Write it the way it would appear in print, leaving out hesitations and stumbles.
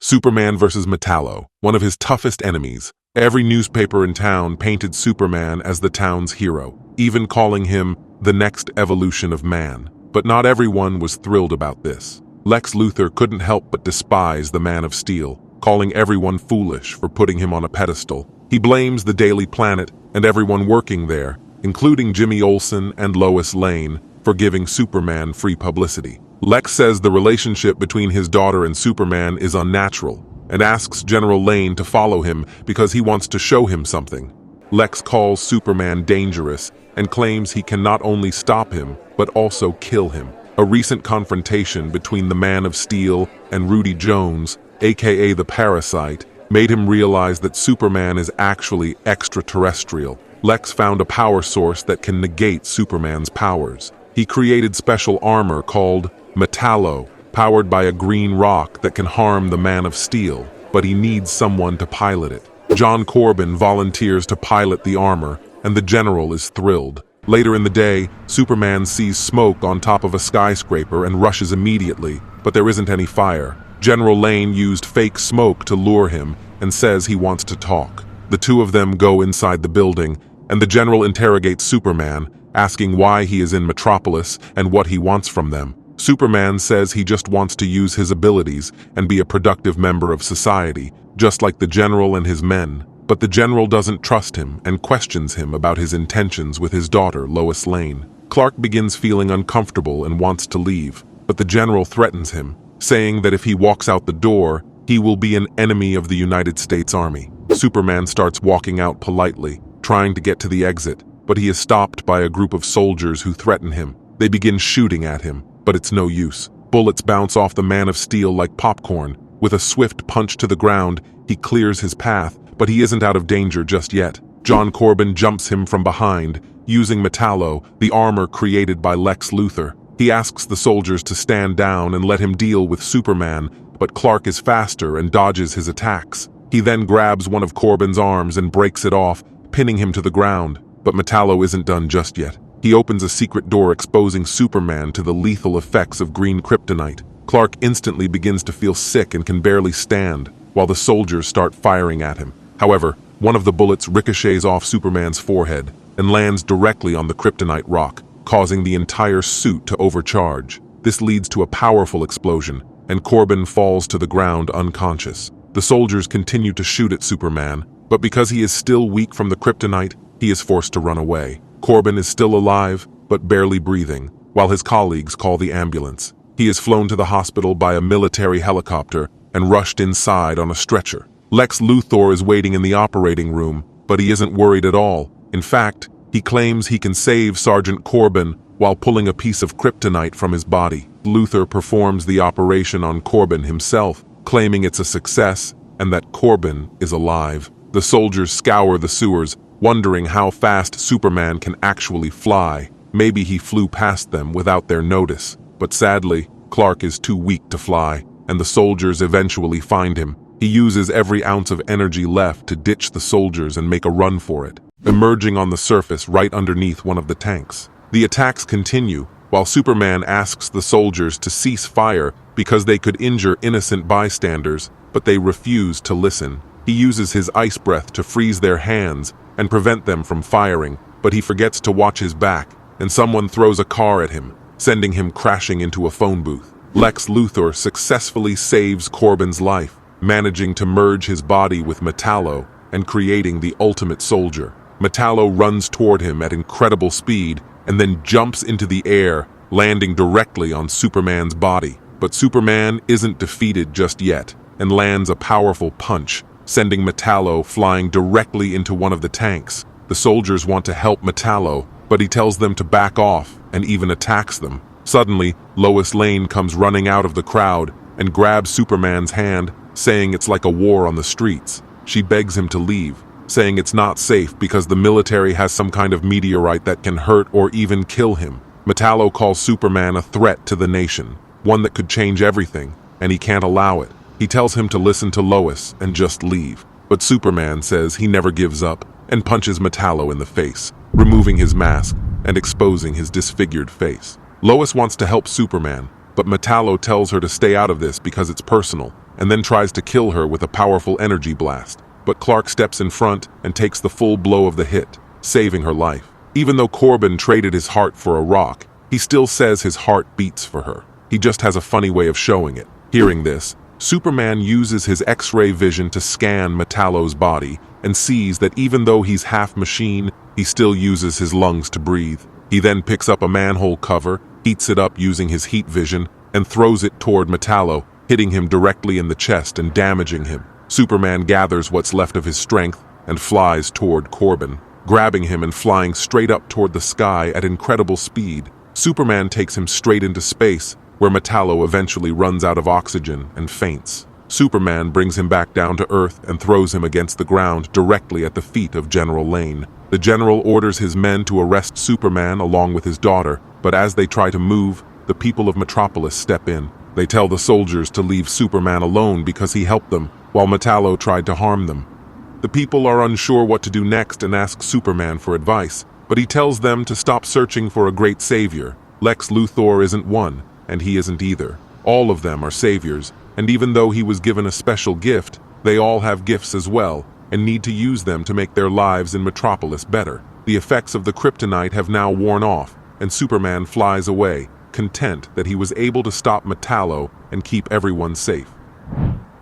Superman vs. Metallo, one of his toughest enemies. Every newspaper in town painted Superman as the town's hero, even calling him the next evolution of man. But not everyone was thrilled about this. Lex Luthor couldn't help but despise the Man of Steel, calling everyone foolish for putting him on a pedestal. He blames the Daily Planet and everyone working there, including Jimmy Olsen and Lois Lane, for giving Superman free publicity. Lex says the relationship between his daughter and Superman is unnatural, and asks General Lane to follow him because he wants to show him something. Lex calls Superman dangerous and claims he can not only stop him, but also kill him. A recent confrontation between the Man of Steel and Rudy Jones, aka the Parasite, made him realize that Superman is actually extraterrestrial. Lex found a power source that can negate Superman's powers. He created special armor called Metallo, powered by a green rock that can harm the Man of Steel, but he needs someone to pilot it. Corbin volunteers to pilot the armor, and the general is thrilled. Later in the day, Superman sees smoke on top of a skyscraper and rushes immediately, but there isn't any fire. General Lane used fake smoke to lure him and says he wants to talk. The two of them go inside the building, and the general interrogates Superman, asking why he is in Metropolis and what he wants from them. Superman says he just wants to use his abilities and be a productive member of society, just like the general and his men. But the general doesn't trust him and questions him about his intentions with his daughter, Lois Lane. Clark begins feeling uncomfortable and wants to leave, but the general threatens him, saying that if he walks out the door, he will be an enemy of the United States Army. Superman starts walking out politely, trying to get to the exit, but he is stopped by a group of soldiers who threaten him. They begin shooting at him, but it's no use. Bullets bounce off the Man of Steel like popcorn. With a swift punch to the ground, he clears his path, but he isn't out of danger just yet. Corbin jumps him from behind, using Metallo, the armor created by Lex Luthor. He asks the soldiers to stand down and let him deal with Superman, but Clark is faster and dodges his attacks. He then grabs one of Corbin's arms and breaks it off, pinning him to the ground. But Metallo isn't done just yet. He opens a secret door exposing Superman to the lethal effects of green kryptonite. Clark instantly begins to feel sick and can barely stand, while the soldiers start firing at him. However, one of the bullets ricochets off Superman's forehead and lands directly on the kryptonite rock, causing the entire suit to overcharge. This leads to a powerful explosion, and Corbin falls to the ground unconscious. The soldiers continue to shoot at Superman, but because he is still weak from the kryptonite, he is forced to run away. Corbin is still alive, but barely breathing, while his colleagues call the ambulance. He is flown to the hospital by a military helicopter and rushed inside on a stretcher. Lex Luthor is waiting in the operating room, but he isn't worried at all. In fact, he claims he can save Sergeant Corbin while pulling a piece of kryptonite from his body. Luthor performs the operation on Corbin himself, claiming it's a success and that Corbin is alive. The soldiers scour the sewers, wondering how fast Superman can actually fly. Maybe he flew past them without their notice. But sadly, Clark is too weak to fly, and the soldiers eventually find him. He uses every ounce of energy left to ditch the soldiers and make a run for it, emerging on the surface right underneath one of the tanks. The attacks continue, while Superman asks the soldiers to cease fire because they could injure innocent bystanders, but they refuse to listen. He uses his ice breath to freeze their hands and prevent them from firing, but he forgets to watch his back, and someone throws a car at him, sending him crashing into a phone booth. Lex Luthor successfully saves Corbin's life, managing to merge his body with Metallo and creating the ultimate soldier. Metallo runs toward him at incredible speed and then jumps into the air, landing directly on Superman's body. But Superman isn't defeated just yet and lands a powerful punch, sending Metallo flying directly into one of the tanks. The soldiers want to help Metallo, but he tells them to back off and even attacks them. Suddenly, Lois Lane comes running out of the crowd and grabs Superman's hand, saying it's like a war on the streets. She begs him to leave, saying it's not safe because the military has some kind of meteorite that can hurt or even kill him. Metallo calls Superman a threat to the nation, one that could change everything, and he can't allow it. He tells him to listen to Lois and just leave. But Superman says he never gives up and punches Metallo in the face, removing his mask and exposing his disfigured face. Lois wants to help Superman, but Metallo tells her to stay out of this because it's personal, and then tries to kill her with a powerful energy blast. But Clark steps in front and takes the full blow of the hit, saving her life. Even though Corbin traded his heart for a rock, he still says his heart beats for her. He just has a funny way of showing it. Hearing this, Superman uses his X-ray vision to scan Metallo's body and sees that even though he's half machine, he still uses his lungs to breathe. He then picks up a manhole cover, heats it up using his heat vision, and throws it toward Metallo, hitting him directly in the chest and damaging him. Superman gathers what's left of his strength and flies toward Corbin, grabbing him and flying straight up toward the sky at incredible speed. Superman takes him straight into space, where Metallo eventually runs out of oxygen and faints. Superman brings him back down to Earth and throws him against the ground directly at the feet of General Lane. The general orders his men to arrest Superman along with his daughter, but as they try to move, the people of Metropolis step in. They tell the soldiers to leave Superman alone because he helped them, while Metallo tried to harm them. The people are unsure what to do next and ask Superman for advice, but he tells them to stop searching for a great savior. Lex Luthor isn't one, and he isn't either. All of them are saviors, and even though he was given a special gift, they all have gifts as well, and need to use them to make their lives in Metropolis better. The effects of the kryptonite have now worn off, and Superman flies away, content that he was able to stop Metallo and keep everyone safe.